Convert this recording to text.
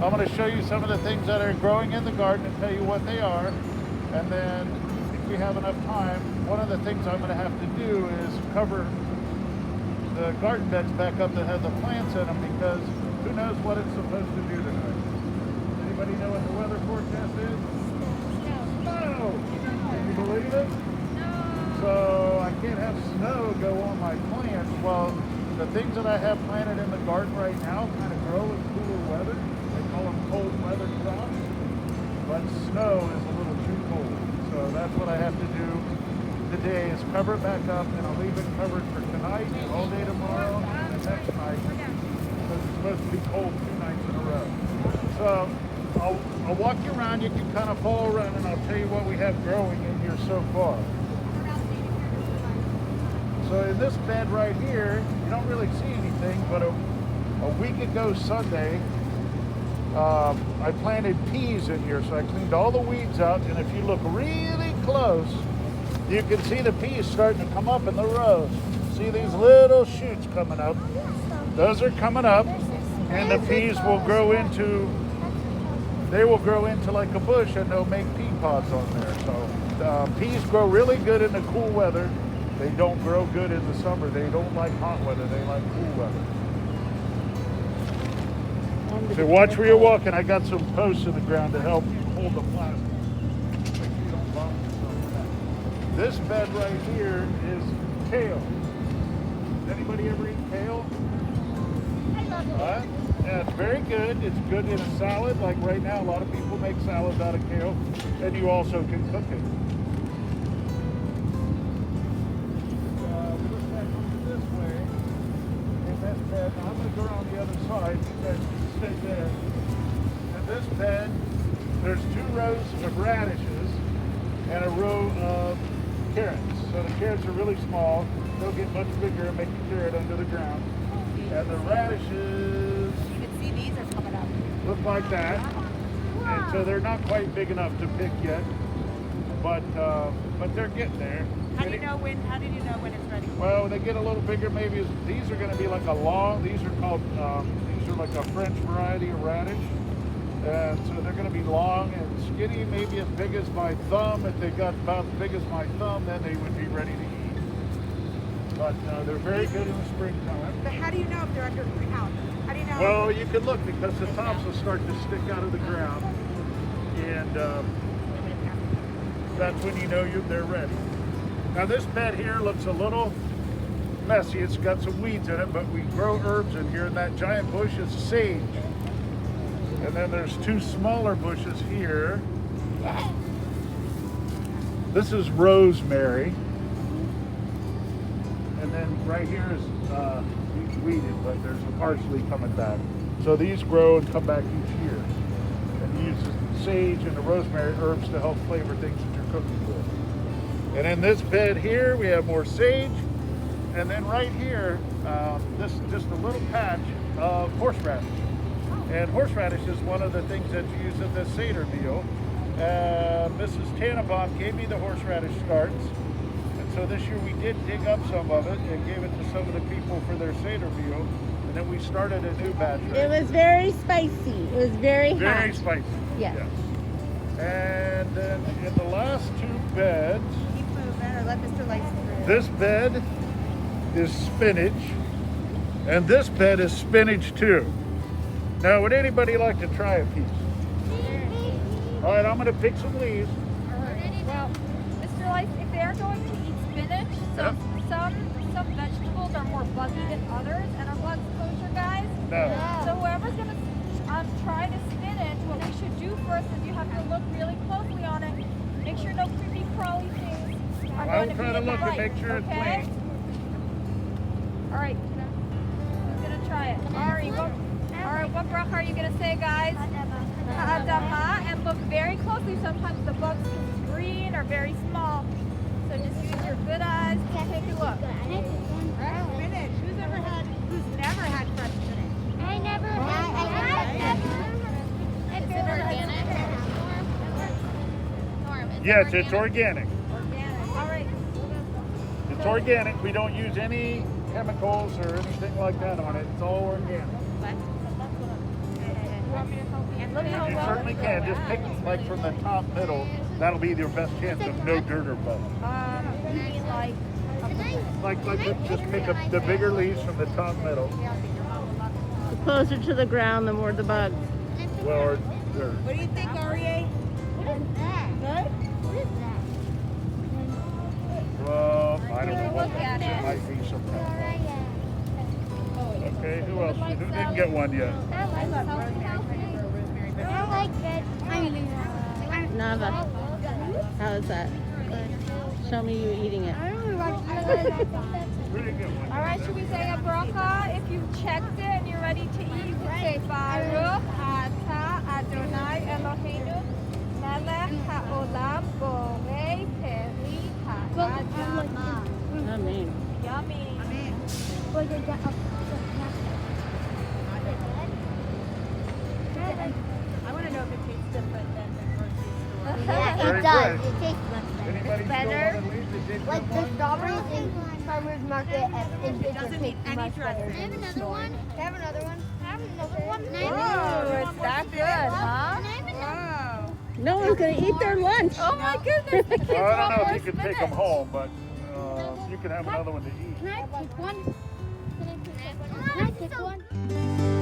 I'm going to show you some of the things that are growing in the garden and tell you what they are. And then if we have enough time, one of the things I'm going to have to do is cover the garden beds back up that have the plants in them, because who knows what it's supposed to do tonight. Anybody know what the weather forecast is? Snow! Can you believe it? So I can't have snow go on my plants. Well, the things that I have planted in the garden right now kind of grow in cooler weather. They call them cold weather crops. But snow is a little too cold. So that's what I have to do today, is cover it back up, and I'll leave it covered for tonight, all day tomorrow, and the next night. Because it's supposed to be cold 2 nights in a row. So I'll walk you around. You can kind of follow around, and I'll tell you what we have growing in here so far. So in this bed right here, you don't really see anything, but a week ago Sunday, I planted peas in here. So I cleaned all the weeds out, and if you look really close, you can see the peas starting to come up in the rows. See these little shoots coming up? Those are coming up, and the peas will grow into, like a bush, and they'll make pea pods on there. So peas grow really good in the cool weather. They don't grow good in the summer. They don't like hot weather. They like cool weather. So watch where you're walking. I got some posts in the ground to help hold the plastic. Make sure you don't bump yourself. This bed right here is kale. Anybody ever eat kale? I love it. Yeah, it's very good. It's good in a salad. Like right now, a lot of people make salads out of kale. And you also can cook it. We look back over this way. In this bed, now I'm going to go around the other side. You guys can stay there. In this bed, there's 2 rows of radishes and a row of carrots. So the carrots are really small. They'll get much bigger and make a carrot under the ground. And the radishes, You can see these are coming up. look like that. And so they're not quite big enough to pick yet, but they're getting there. How do you know when it's ready? Well, when they get a little bigger, maybe these are going to be like a long. These are called these are like a French variety of radish, and so they're going to be long and skinny, maybe as big as my thumb. If they got about as big as my thumb, then they would be ready to eat. But they're very good in the springtime. But how do you know if they're underground? How do you know? Well, you can look because the tops will start to stick out of the ground, and that's when you know they're ready. Now this bed here looks a little messy. It's got some weeds in it, but we grow herbs in here, and that giant bush is sage. And then there's 2 smaller bushes here. This is rosemary. And then right here is weeded, but there's a parsley coming back. So these grow and come back each year. And use the sage and the rosemary herbs to help flavor things that you're cooking with. And in this bed here, we have more sage. And then right here, this is just a little patch of horseradish. And horseradish is one of the things that's used at the Seder meal. Mrs. Tannenbaum gave me the horseradish starts. And so this year we did dig up some of it and gave it to some of the people for their Seder meal. And then we started a new batch. Right? It was very spicy. It was very hot. Very spicy. Yes. And then in the last 2 beds, Keep moving or let Mr. Lights through. this bed is spinach, and this bed is spinach too. Now, would anybody like to try a piece? All right, I'm going to pick some leaves. Well, Mr. Lice, if they're going to eat spinach, Yep. some vegetables are more buggy than others, and are blood kosher, guys. No. So whoever's going to try the spinach, what we should do first is you have to look really closely on it. Make sure no creepy crawly things are I going will to be try to in the look and bite, make sure it's okay? clean. All right, who's going to try it? All right, what bracha are you going to say, guys? Ha'adama, and look very closely. Sometimes the bugs can be green or very small. So just use your good eyes to take a look. Spinach. Who's never had fresh spinach? I never had. Is it organic? Yes, it's organic. Organic. All right. It's organic. We don't use any chemicals or anything like that on it. It's all organic. What? want me to help you? Look You how well certainly it's can. going. Just pick like from the top middle. That'll be your best chance of no dirt or bugs. You mean like Just pick up the bigger leaves from the top middle. The closer to the ground, the more the bugs. Well, or dirt. What do you think, Arie? What is that? Good? What is that? Well, I don't know what Look at there it. might be some. Okay, who else? Who didn't get one yet? I love rosemary. I don't like red. Nava. How is that? Show me you eating it. I don't really like Who didn't get one? All right, should we say a bracha? If you've checked it and you're ready to eat, you can say Baruch Ata Adonai Eloheinu Melech HaOlam Borei Peri HaAdama. Amen. Yummy. I want to know if it tastes different than the grocery store. Yeah, Very it does. good. It tastes much better. Anybody better. still want to leave? Did you Like get the one? strawberries in farmer's market and it doesn't just need tastes any much dressing. better. I have another one. I have another one. I have another one. Oh, it's that good, huh? Wow. No one's going to eat their lunch. Oh my goodness, the kids Well, I want don't know more if you can take them home, but you can have another one to eat. Can I pick one? Can I pick one?